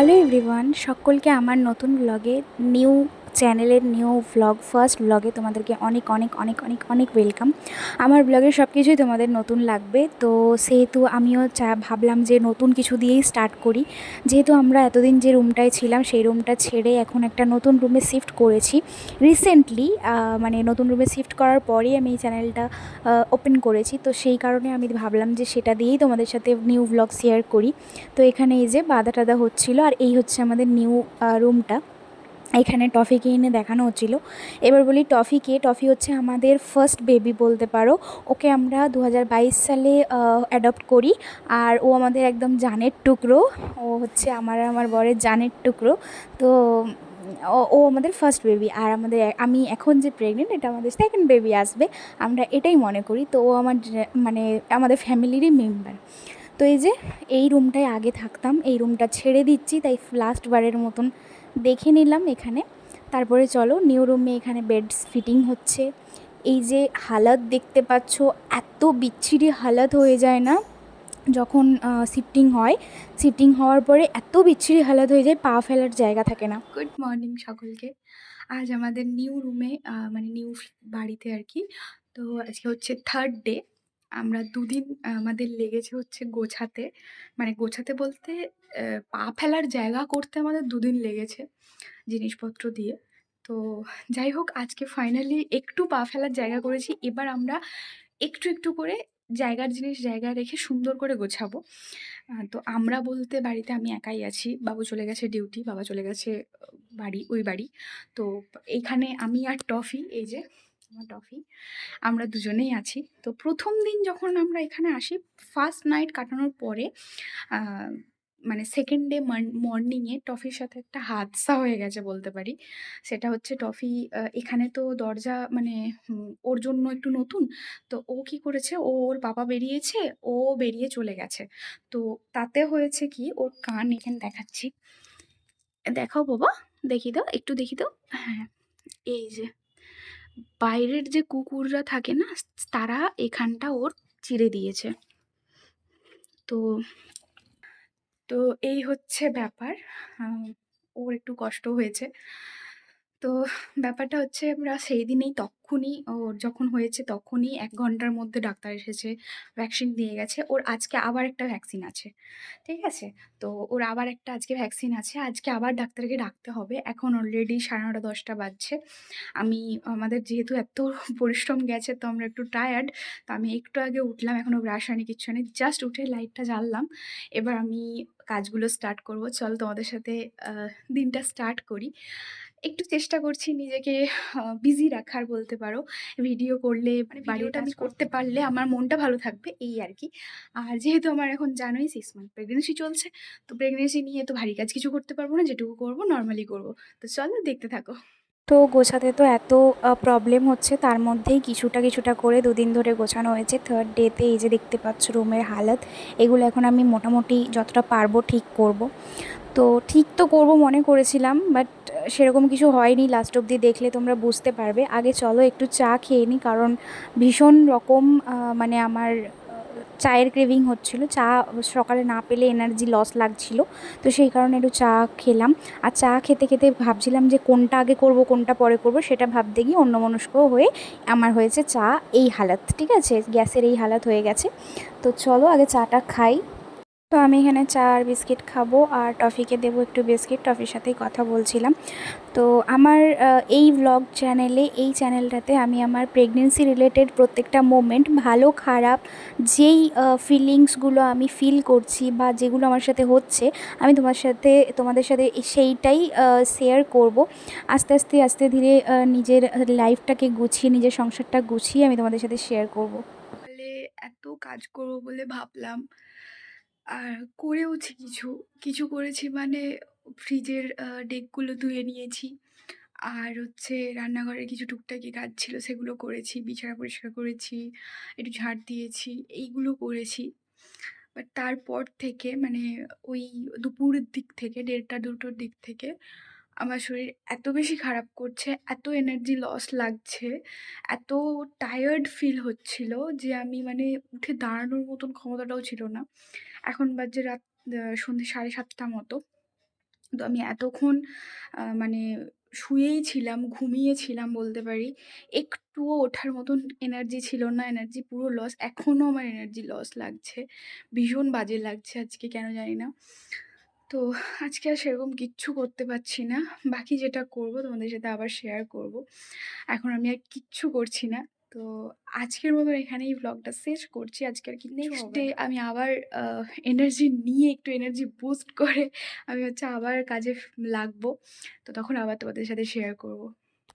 Hello everyone, সকলকে আমার নতুন ব্লগে, নিউ চ্যানেলের নিউ ভ্লগ, ফার্স্ট ব্লগে তোমাদেরকে অনেক অনেক অনেক অনেক অনেক ওয়েলকাম। আমার ব্লগের সব কিছুই তোমাদের নতুন লাগবে, তো সেহেতু আমিও ভাবলাম যে নতুন কিছু দিয়েই স্টার্ট করি। যেহেতু আমরা এতদিন যে রুমটায় ছিলাম সেই রুমটা ছেড়ে এখন একটা নতুন রুমে শিফট করেছি রিসেন্টলি। মানে নতুন রুমে শিফট করার পরেই আমি এই চ্যানেলটা ওপেন করেছি, তো সেই কারণে আমি ভাবলাম যে সেটা দিয়েই তোমাদের সাথে নিউ ভ্লগ শেয়ার করি। তো এখানে এই যে বাঁধা টাদা হচ্ছিলো, আর এই হচ্ছে আমাদের নিউ রুমটা। এখানে টফিকে এনে দেখানো হচ্ছিল। এবার বলি টফিকে, টফি হচ্ছে আমাদের ফার্স্ট বেবি বলতে পারো। ওকে আমরা 2022 সালে অ্যাডপ্ট করি, আর ও আমাদের একদম জানের টুকরো। ও হচ্ছে আমার আর আমার বরের জানের টুকরো। তো ও ও আমাদের ফার্স্ট বেবি, আর আমি এখন যে প্রেগনেন্ট, এটা আমাদের সেকেন্ড বেবি আসবে, আমরা এটাই মনে করি। তো ও আমার মানে আমাদের ফ্যামিলিরই মেম্বার। তো এই যে এই রুমটায় আগে থাকতাম, এই রুমটা ছেড়ে দিচ্ছি, তাই লাস্ট বারের মতন দেখে নিলাম এখানে। তারপরে চলো নিউ রুমে, এখানে বেড ফিটিং হচ্ছে। এই যে হালাত দেখতে পাচ্ছ, এত বিচ্ছিরি হালাত হয়ে যায় না যখন শিফটিং হয়। শিফটিং হওয়ার পরে এত বিচ্ছিরি হালাত হয়ে যায়, পা ফেলার জায়গা থাকে না। গুড মর্নিং সকলকে। আজ আমাদের নিউ রুমে, মানে নিউ বাড়িতে আর কি। তো আজকে হচ্ছে থার্ড ডে। আমরা দুদিন আমাদের লেগেছে হচ্ছে গোছাতে, মানে গোছাতে বলতে পা ফেলার জায়গা করতে আমাদের দুদিন লেগেছে জিনিসপত্র দিয়ে। তো যাই হোক, আজকে ফাইনালি একটু পা ফেলার জায়গা করেছি। এবার আমরা একটু একটু করে জায়গার জিনিস জায়গায় রেখে সুন্দর করে গোছাবো। তো আমরা বলতে বাড়িতে আমি একাই আছি, বাবু চলে গেছে ডিউটি, বাবা চলে গেছে ওই বাড়ি। তো এইখানে আমি আর টফি, এই যে আমার টফি, আমরা দুজনেই আছি। তো প্রথম দিন যখন আমরা এখানে আসি, ফার্স্ট নাইট কাটানোর পরে মানে সেকেন্ড ডে মর্নিংয়ে টফির সাথে একটা হাদসা হয়ে গেছে বলতে পারি। সেটা হচ্ছে টফি এখানে তো দরজা মানে ওর জন্য একটু নতুন। তো ও কি করেছে, ওর বাবা বেরিয়েছে, ও বেরিয়ে চলে গেছে। তো তাতে হয়েছে কি, ওর কান এখানে দেখাচ্ছি, দেখাও বাবা, দেখি দাও একটু, দেখি দাও। হ্যাঁ, এই যে বাইরের যে কুকুররা থাকে না, তারা এখানটা ওর চিরে দিয়েছে। তো তো এই হচ্ছে ব্যাপার। ওর একটু কষ্ট হয়েছে। তো ব্যাপারটা হচ্ছে, আমরা সেই দিনেই তক্ষুনি, ওর যখন হয়েছে তখনই ১ ঘন্টার মধ্যে ডাক্তার এসেছে, ভ্যাকসিন দিয়ে গেছে। ওর আজকে আবার একটা ভ্যাকসিন আছে। ঠিক আছে? তো ওর আবার একটা আজকে ভ্যাকসিন আছে। আজকে আবার ডাক্তারকে ডাকতে হবে। এখন অলরেডি 9:30 10টা বাজছে। আমাদের যেহেতু এত পরিশ্রম গেছে, তো আমরা একটু টায়ার্ড। তো আমি একটু আগে উঠলাম, এখনো ব্রাশ হয়নি, কিচ্ছু হয়নি। জাস্ট উঠে লাইটটা জ্বাললাম। এবার আমি কাজগুলো স্টার্ট করব। চল তোমাদের সাথে আ দিনটা স্টার্ট করি। একটু চেষ্টা করছি নিজেকে বিজি রাখার বলতে পারো। ভিডিও করলে, মানে ভিডিওটা আমি করতে পারলে আমার মনটা ভালো থাকবে, এই আরকি। আর যেহেতু আমার এখন জানোই 6 মান্থ প্রেগন্যান্সি চলছে। তো প্রেগন্যান্সি নিয়ে তো ভারী কাজ কিছু করতে পারবো না, যেটুকু করব নরমালি করব। তো চলো দেখতে থাকো। তো গোছাতে তো এত প্রবলেম হচ্ছে, তার মধ্যেই কিছুটা কিছুটা করে দুদিন ধরে গোছানো হয়েছে। থার্ড ডেতে এই যে দেখতে পাচ্ছ রুমের হালাত, এগুলো এখন আমি মোটামুটি যতটা পারবো ঠিক করব। তো ঠিক তো করব মনে করেছিলাম, বাট সেরকম কিছু হয়নি। লাস্ট অবধি দেখলে তোমরা বুঝতে পারবে। আগে চলো একটু চা খেয়ে নিই, কারণ ভীষণ রকম মানে আমার চায়ের ক্রেভিং হচ্ছিলো। চা সকালে না পেলে এনার্জি লস লাগছিলো, তো সেই কারণে একটু চা খেলাম। আর চা খেতে খেতে ভাবছিলাম যে কোনটা আগে করব কোনটা পরে করব, সেটা ভাবতে গিয়ে অন্যমনস্ক হয়ে আমার হয়েছে চা এই হালাত। ঠিক আছে, গ্যাসের এই হালাত হয়ে গেছে। তো চলো আগে চাটা খাই। তো আমি এখানে চা আর বিস্কিট খাবো, আর টফিকে দেবো একটু বিস্কিট, টফির সাথেই কথা বলছিলাম। তো আমার এই ভ্লগ চ্যানেলে, এই চ্যানেলটাতে আমি আমার প্রেগনেন্সি রিলেটেড প্রত্যেকটা মোমেন্ট, ভালো খারাপ, যেই ফিলিংসগুলো আমি ফিল করছি বা যেগুলো আমার সাথে হচ্ছে, আমি তোমাদের সাথে সেইটাই শেয়ার করব। আস্তে আস্তে আস্তে ধীরে নিজের লাইফটাকে গুছিয়ে, নিজের সংসারটা গুছিয়ে আমি তোমাদের সাথে শেয়ার করব। বলে এত কাজ করব বলে ভাবলাম, আর করেওছি কিছু। কিছু করেছি মানে ফ্রিজের ডেকগুলো ধুয়ে নিয়েছি। আর হচ্ছে রান্নাঘরের কিছু টুকটাকি কাজ ছিল সেগুলো করেছি। বিছানা পরিষ্কার করেছি, একটু ঝাড় দিয়েছি, এইগুলো করেছি। বাট তারপর থেকে মানে ওই দুপুরের দিক থেকে 1:30-2টোর দিক থেকে আমার শরীর এত বেশি খারাপ করছে, এত এনার্জি লস লাগছে, এত টায়ার্ড ফিল হচ্ছিল যে আমি মানে উঠে দাঁড়ানোর মতন ক্ষমতাটাও ছিল না। এখন বাজে রাত সন্ধ্যে 7:30 মতো। তো আমি এতক্ষণ মানে শুয়েই ছিলাম, ঘুমিয়েছিলাম বলতে পারি। একটুও ওঠার মতন এনার্জি ছিল না, এনার্জি পুরো লস। এখনও আমার এনার্জি লস লাগছে। ভীষণ বাজে লাগছে আজকে কেন জানি না। তো আজকে আর সেরকম কিচ্ছু করতে পারছি না। বাকি যেটা করব তোমাদের সাথে আবার শেয়ার করব। এখন আমি আর কিচ্ছু করছি না। তো আজকের মতো এখানেই ভ্লগটা শেষ করছি। আজকে আর কিচ্ছু নেক্সট হবে ডে না। আমি আবার এনার্জি নিয়ে একটু এনার্জি বুস্ট করে আমি হচ্ছে আবার কাজে লাগবো। তো তখন আবার তোমাদের সাথে শেয়ার করব।